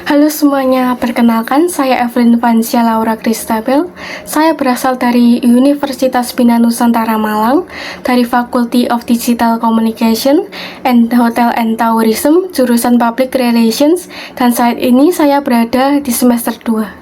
Halo semuanya, perkenalkan saya Evelyn Vancia Laura Christabel. Saya berasal dari Universitas Bina Nusantara Malang, dari Faculty of Digital Communication and Hotel and Tourism, jurusan Public Relations, dan saat ini saya berada di semester 2.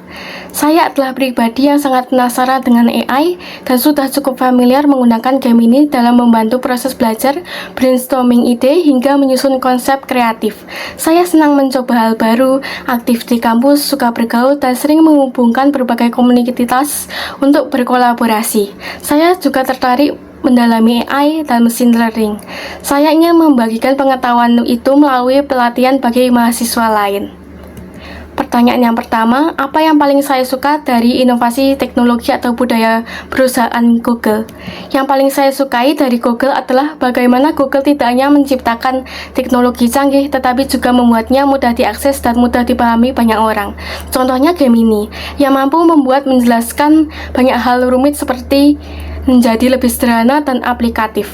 Saya adalah pribadi yang sangat penasaran dengan AI dan sudah cukup familiar menggunakan Gemini dalam membantu proses belajar, brainstorming ide, hingga menyusun konsep kreatif. Saya senang mencoba hal baru, aktif di kampus, suka bergaul, dan sering menghubungkan berbagai komunitas untuk berkolaborasi. Saya juga tertarik mendalami AI dan machine learning. Saya ingin membagikan pengetahuan itu melalui pelatihan bagi mahasiswa lain. Pertanyaan yang pertama, apa yang paling saya suka dari inovasi teknologi atau budaya perusahaan Google? Yang paling saya sukai dari Google adalah bagaimana Google tidak hanya menciptakan teknologi canggih, tetapi juga membuatnya mudah diakses dan mudah dipahami banyak orang. Contohnya Gemini, yang mampu membuat menjelaskan banyak hal rumit seperti menjadi lebih sederhana dan aplikatif.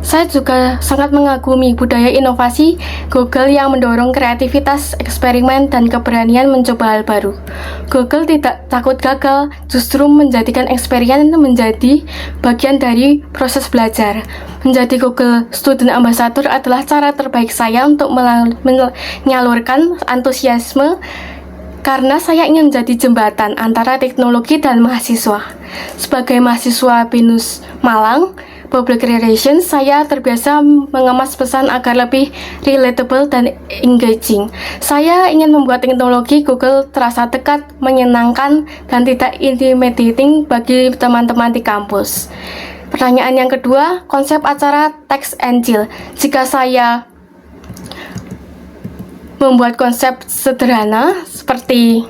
Saya juga sangat mengagumi budaya inovasi Google yang mendorong kreativitas, eksperimen, dan keberanian mencoba hal baru. Google tidak takut gagal, justru menjadikan eksperimen menjadi bagian dari proses belajar. Menjadi Google Student Ambassador adalah cara terbaik saya untuk menyalurkan antusiasme karena saya ingin menjadi jembatan antara teknologi dan mahasiswa. Sebagai mahasiswa BINUS Malang, Public Relations, saya terbiasa mengemas pesan agar lebih relatable dan engaging. Saya ingin membuat teknologi Google terasa dekat, menyenangkan, dan tidak intimidating bagi teman-teman di kampus. Pertanyaan yang kedua, konsep acara Text Angel. Jika saya membuat konsep sederhana seperti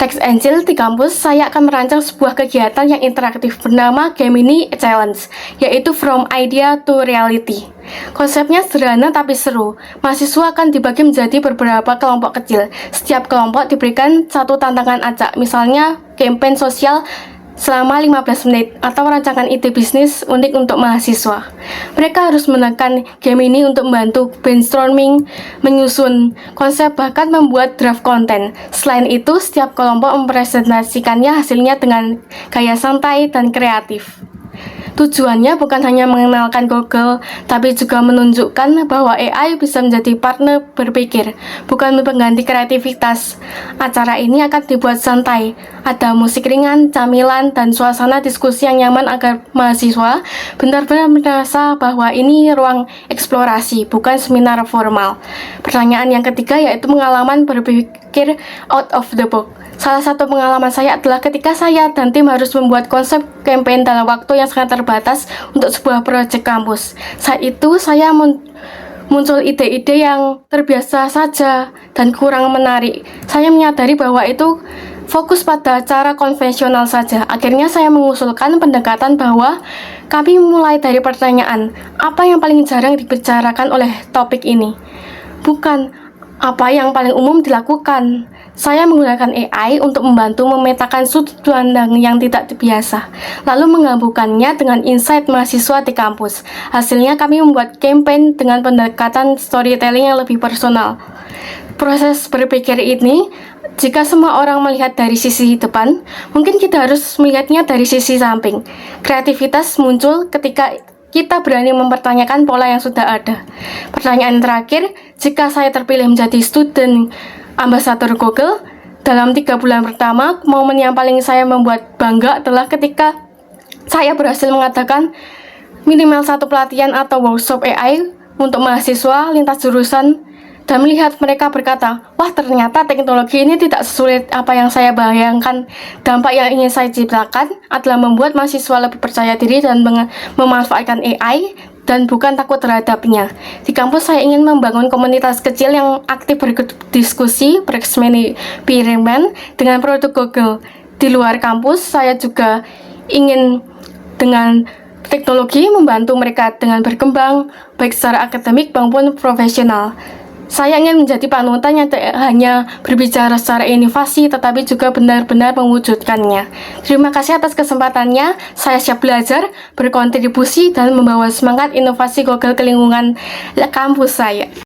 Text Angel di kampus, saya akan merancang sebuah kegiatan yang interaktif bernama Gemini Challenge, yaitu From Idea to Reality. Konsepnya sederhana tapi seru. Mahasiswa akan dibagi menjadi beberapa kelompok kecil. Setiap kelompok diberikan satu tantangan acak, misalnya campaign sosial selama 15 menit atau rancangan ide bisnis unik untuk mahasiswa. Mereka harus menekan Gemini untuk membantu brainstorming, menyusun konsep, bahkan membuat draft konten. Selain itu, setiap kelompok mempresentasikannya hasilnya dengan gaya santai dan kreatif. Tujuannya bukan hanya mengenalkan Google, tapi juga menunjukkan bahwa AI bisa menjadi partner berpikir, bukan pengganti kreativitas. Acara ini akan dibuat santai, ada musik ringan, camilan, dan suasana diskusi yang nyaman agar mahasiswa benar-benar merasa bahwa ini ruang eksplorasi, bukan seminar formal. Pertanyaan yang ketiga yaitu pengalaman berpikir out of the box. Salah satu pengalaman saya adalah ketika saya dan tim harus membuat konsep campaign dalam waktu yang sangat terbatas untuk sebuah proyek kampus. Saat itu saya muncul ide-ide yang terbiasa saja dan kurang menarik. Saya menyadari bahwa itu fokus pada cara konvensional saja. Akhirnya saya mengusulkan pendekatan bahwa kami mulai dari pertanyaan, apa yang paling jarang dibicarakan oleh topik ini? Bukan apa yang paling umum dilakukan. Saya menggunakan AI untuk membantu memetakan sudut pandang yang tidak biasa, lalu menggabungkannya dengan insight mahasiswa di kampus. Hasilnya kami membuat campaign dengan pendekatan storytelling yang lebih personal. Proses berpikir ini, jika semua orang melihat dari sisi depan, mungkin kita harus melihatnya dari sisi samping. Kreativitas muncul ketika kita berani mempertanyakan pola yang sudah ada. Pertanyaan terakhir, jika saya terpilih menjadi student Ambassador Google, dalam 3 bulan pertama, momen yang paling saya membuat bangga adalah ketika saya berhasil mengadakan minimal 1 pelatihan atau workshop AI untuk mahasiswa lintas jurusan dan melihat mereka berkata, wah ternyata teknologi ini tidak sesulit apa yang saya bayangkan. Dampak yang ingin saya ciptakan adalah membuat mahasiswa lebih percaya diri dan memanfaatkan AI dan bukan takut terhadapnya. Di kampus saya ingin membangun komunitas kecil yang aktif berdiskusi, bereksperimen dengan produk Google. Di luar kampus saya juga ingin dengan teknologi membantu mereka dengan berkembang baik secara akademik maupun profesional. Saya ingin menjadi panutan yang tidak hanya berbicara secara inovasi, tetapi juga benar-benar mewujudkannya. Terima kasih atas kesempatannya. Saya siap belajar, berkontribusi, dan membawa semangat inovasi Google ke lingkungan kampus saya.